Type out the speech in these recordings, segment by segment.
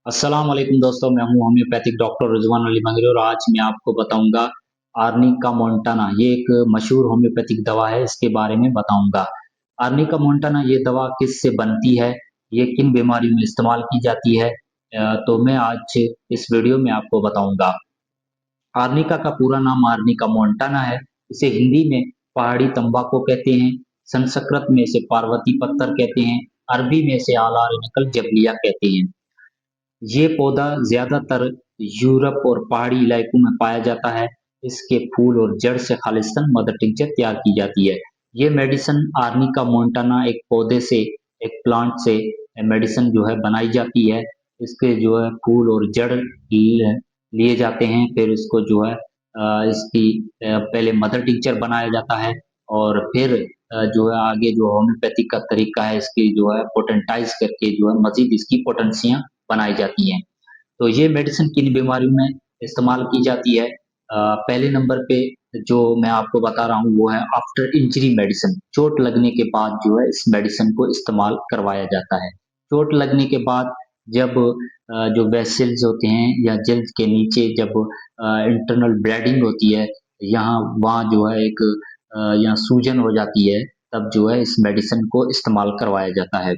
अस्सलाम वालेकुम दोस्तों, मैं हूं होम्योपैथिक डॉक्टर रिजवान अली मंगरी और आज मैं आपको बताऊंगा आर्निका मोंटाना। ये एक मशहूर होम्योपैथिक दवा है, इसके बारे में बताऊंगा। आर्निका मोंटाना ये दवा किससे बनती है, ये किन बीमारियों में इस्तेमाल की जाती है, तो मैं आज इस वीडियो में आपको बताऊंगा। आर्निका का पूरा नाम आर्निका मोंटाना है। इसे हिंदी में पहाड़ी तंबाकू कहते हैं, संस्कृत में इसे पार्वती पत्थर कहते हैं, अरबी में इसे आलार नकल जबलिया कहते हैं। ये पौधा ज्यादातर यूरोप और पहाड़ी इलाकों में पाया जाता है। इसके फूल और जड़ से खालिस्तान मदर टिंचर तैयार की जाती है। ये मेडिसिन आर्निका मोंटाना एक पौधे से, एक प्लांट से मेडिसिन जो है बनाई जाती है। इसके जो है फूल और जड़ लिए जाते हैं, फिर इसको जो है इसकी पहले मदर टिंचर बनाया जाता है और फिर जो है आगे जो होम्योपैथिक का तरीका है, इसकी जो है पोटेंटाइज करके जो है मजीद इसकी पोटेंसियां बनाई जाती हैं। तो ये मेडिसिन किन बीमारियों में इस्तेमाल की जाती है? पहले नंबर पे जो मैं आपको बता रहा हूँ वो है आफ्टर इंजरी मेडिसिन। चोट लगने के बाद जो है इस मेडिसिन को इस्तेमाल करवाया जाता है। चोट लगने के बाद जब जो वेसल्स होते हैं या जल्द के नीचे जब इंटरनल ब्लीडिंग होती है, यहाँ वहाँ जो है एक यहाँ सूजन हो जाती है, तब जो है इस मेडिसिन को इस्तेमाल करवाया जाता है।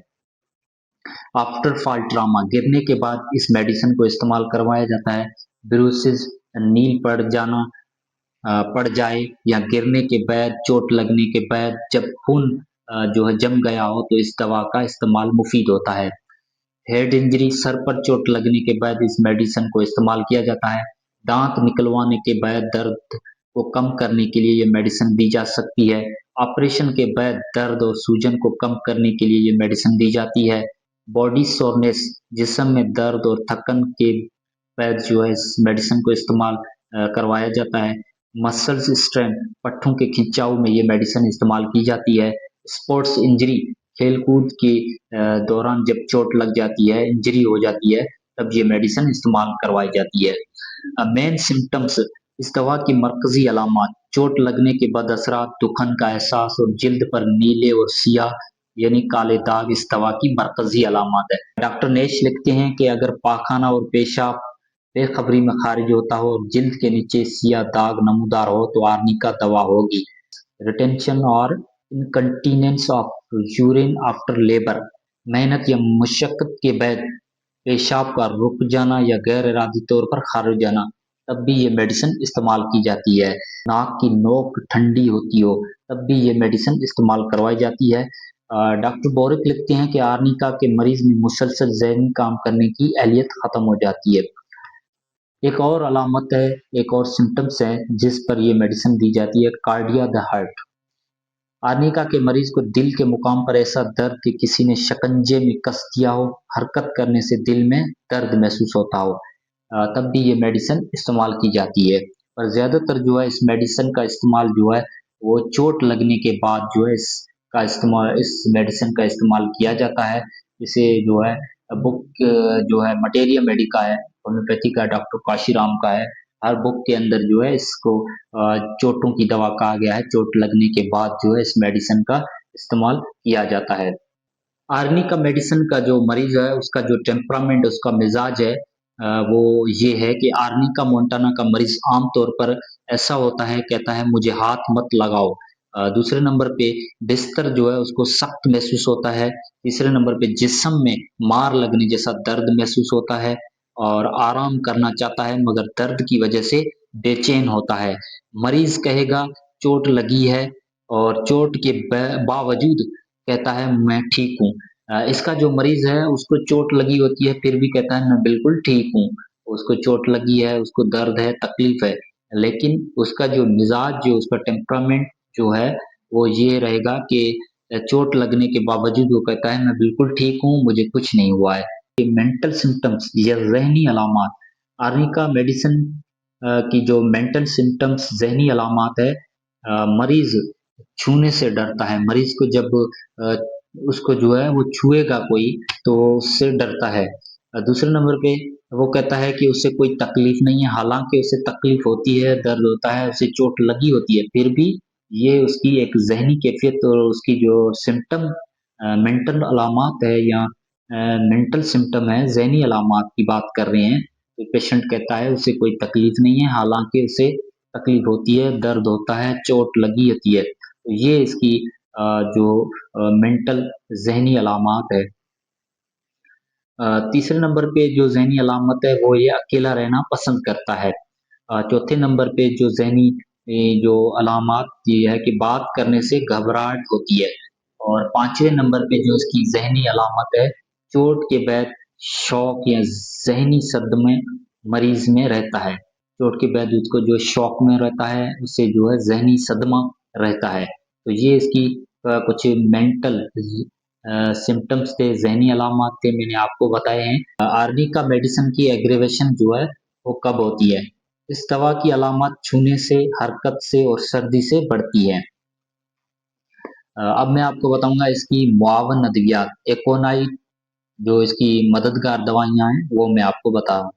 आफ्टर फॉल ट्रामा, गिरने के बाद इस मेडिसिन को इस्तेमाल करवाया जाता है। ब्रूसिस, नील पड़ जाए या गिरने के बाद, चोट लगने के बाद जब खून जो है जम गया हो तो इस दवा का इस्तेमाल मुफीद होता है। हेड इंजरी, सर पर चोट लगने के बाद इस मेडिसिन को इस्तेमाल किया जाता है। दांत निकलवाने के बाद दर्द को कम करने के लिए ये मेडिसिन दी जा सकती है। ऑपरेशन के बाद दर्द और सूजन को कम करने के लिए ये मेडिसिन दी जाती है। बॉडी सोरनेस, जिस्म में दर्द और थकन के बाद जो है इस मेडिसिन को इस्तेमाल करवाया जाता है। मसल्स स्ट्रेन, पट्टों के खिंचाव में ये मेडिसिन इस्तेमाल की जाती है। स्पोर्ट्स इंजरी, खेलकूद के दौरान जब चोट लग जाती है, इंजरी हो जाती है, तब ये मेडिसिन इस्तेमाल करवाई जाती है। मेन सिम्टम्स, इस दवा की मरकजी अलामत, चोट लगने के बाद असरात, दुखन का एहसास और जिल्द पर नीले और सियाह यानी काले दाग इस दवा की मरकजी अलामत है। डॉक्टर नेश लिखते हैं कि अगर पाखाना और पेशाब बेखबरी में खारिज होता हो और जिल्द के नीचे सियाह दाग नमूदार हो तो आर्निका दवा होगी। रिटेंशन और इनकंटीनेंस ऑफ यूरिन आफ्टर लेबर, मेहनत या मुशक्कत के बाद पेशाब का रुक जाना या गैर इरादी तौर पर खारिज जाना, तब भी ये मेडिसिन इस्तेमाल की जाती है। नाक की नोक ठंडी होती हो, तब भी ये मेडिसिन इस्तेमाल करवाई जाती है। डॉक्टर बोरिक लिखते हैं कि आर्निका के मरीज में मुसलसल जहनी काम करने की एहलियत खत्म हो जाती है। एक और अलामत है, एक और सिम्टम्स है जिस पर ये मेडिसिन दी जाती है, कार्डिया द हार्ट। आर्निका के मरीज को दिल के मुकाम पर ऐसा दर्द कि किसी ने शिकंजे में कस दिया हो, हरकत करने से दिल में दर्द महसूस होता हो, तब भी ये मेडिसिन इस्तेमाल की जाती है। पर ज़्यादातर जो है इस मेडिसिन का इस्तेमाल जो है वो चोट लगने के बाद जो है इस मेडिसिन का इस्तेमाल किया जाता है। इसे जो है बुक जो है मटेरिया मेडिका है, होम्योपैथी का डॉक्टर काशीराम का है। हर बुक के अंदर जो है इसको चोटों की दवा कहा गया है। चोट लगने के बाद जो है इस मेडिसिन का इस्तेमाल किया जाता है। आर्नी का मेडिसिन का जो मरीज है उसका जो टेम्परामेंट, उसका मिजाज है, वो ये है कि आर्नी का मोंटाना का मरीज आमतौर पर ऐसा होता है, कहता है मुझे हाथ मत लगाओ। दूसरे नंबर पे बिस्तर जो है उसको सख्त महसूस होता है। तीसरे नंबर पे जिस्म में मार लगने जैसा दर्द महसूस होता है और आराम करना चाहता है मगर दर्द की वजह से बेचैन होता है। मरीज कहेगा चोट लगी है और चोट के बावजूद कहता है मैं ठीक हूँ। इसका जो मरीज है उसको चोट लगी होती है फिर भी कहता है मैं बिल्कुल ठीक हूँ। उसको चोट लगी है, उसको दर्द है, तकलीफ है, लेकिन उसका जो मिजाज, जो उसका टेम्परामेंट जो है वो ये रहेगा कि चोट लगने के बावजूद वो कहता है मैं बिल्कुल ठीक हूँ, मुझे कुछ नहीं हुआ है। मेंटल सिम्टम्स या जहनी अलामत, आर्निका मेडिसिन की जो मेंटल सिम्टम्स, जहनी अलामत है, मरीज छूने से डरता है। मरीज को जब अ, उसको जो है वो छुएगा कोई तो उससे डरता है। दूसरे नंबर पे वो कहता है कि उसे कोई तकलीफ नहीं है, हालांकि उसे तकलीफ होती है, दर्द होता है, उसे चोट लगी होती है, फिर भी ये उसकी एक जहनी कैफियत और उसकी जो सिम्टम मेंटल अलामत है या मेंटल सिम्टम है, ज़हनी अलामात की बात कर रहे हैं, तो पेशेंट कहता है उसे कोई तकलीफ नहीं है, हालाँकि उसे तकलीफ होती है, दर्द होता है, चोट लगी होती है। तो ये इसकी जो मेंटल ज़हनी अलामात है। तीसरे नंबर पे जो ज़हनी अलामत है वो ये अकेला रहना पसंद करता है। चौथे नंबर पे जो ज़हनी जो अलामात ये है कि बात करने से घबराहट होती है। और 5वें नंबर पे जो इसकी ज़हनी अलामत है, चोट के बाद शॉक या ज़हनी सदमे मरीज़ में रहता है। चोट के बाद उसको जो शॉक में रहता है, उसे जो है ज़हनी सदमा रहता है। तो ये इसकी कुछ मेंटल सिम्पटम्स थे, ज़हनी अलामात थे, मैंने आपको बताए हैं। आर्नी का मेडिसिन की एग्रीवेशन जो है, वो कब होती है? इस दवा की अलामत छूने से, हरकत से और सर्दी से बढ़ती है। अब मैं आपको बताऊँगा इसकी मुआवन अद्वियात, एकोनाइट जो इसकी मददगार दवाइयाँ हैं, वो मैं आपको बता रहा हूँ।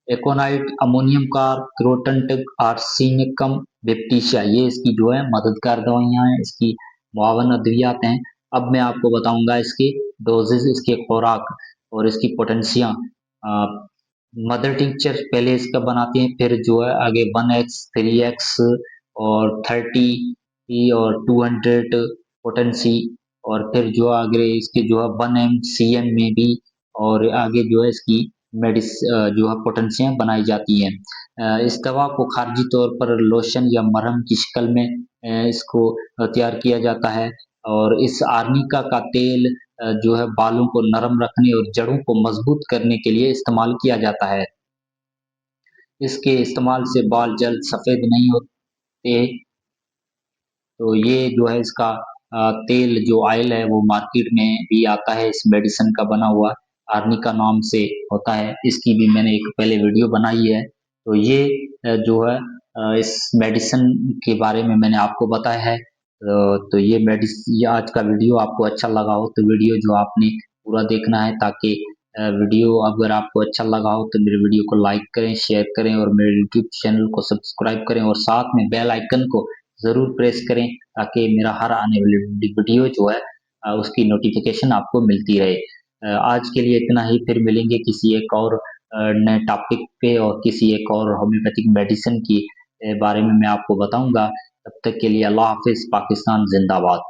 एकोनाइट, अमोनियम क्रोटन आर्सेनिकम बैप्टिशिया, ये इसकी जो है मददगार दवाइयाँ हैं, इसकी मुआवन अद्वियात हैं। अब मैं आपको बताऊंगा इसके डोजेज, इसके खुराक और इसकी पोटेंशिया। मदर टिंचर पहले इसका बनाते हैं, फिर जो है आगे 1x 3x और 30 और 200 पोटेंसी, और फिर जो आगे इसके जो है 1 mcm में भी, और आगे जो है इसकी जो है पोटेंशियाँ बनाई जाती हैं। इस दवा को खारिजी तौर पर लोशन या मरहम की शक्ल में इसको तैयार किया जाता है। और इस आर्निका का तेल जो है बालों को नरम रखने और जड़ों को मजबूत करने के लिए इस्तेमाल किया जाता है। इसके इस्तेमाल से बाल जल्द सफ़ेद नहीं होते। तो ये जो है इसका तेल जो ऑयल है वो मार्केट में भी आता है, इस मेडिसिन का बना हुआ, आर्निका नाम से होता है। इसकी भी मैंने एक पहले वीडियो बनाई है। तो ये जो है इस मेडिसिन के बारे में मैंने आपको बताया है। तो ये आज का वीडियो आपको अच्छा लगा हो तो वीडियो जो आपने पूरा देखना है, ताकि वीडियो अगर आपको अच्छा लगा हो तो मेरे वीडियो को लाइक करें, शेयर करें और मेरे यूट्यूब चैनल को सब्सक्राइब करें और साथ में बेल आइकन को ज़रूर प्रेस करें, ताकि मेरा हर आने वाली वीडियो जो है उसकी नोटिफिकेशन आपको मिलती रहे। आज के लिए इतना ही, फिर मिलेंगे किसी एक और नए टॉपिक पे और किसी एक और होम्योपैथिक मेडिसिन की बारे में मैं आपको बताऊंगा। तब तक के लिए अल्लाह हाफिज़, पाकिस्तान जिंदाबाद।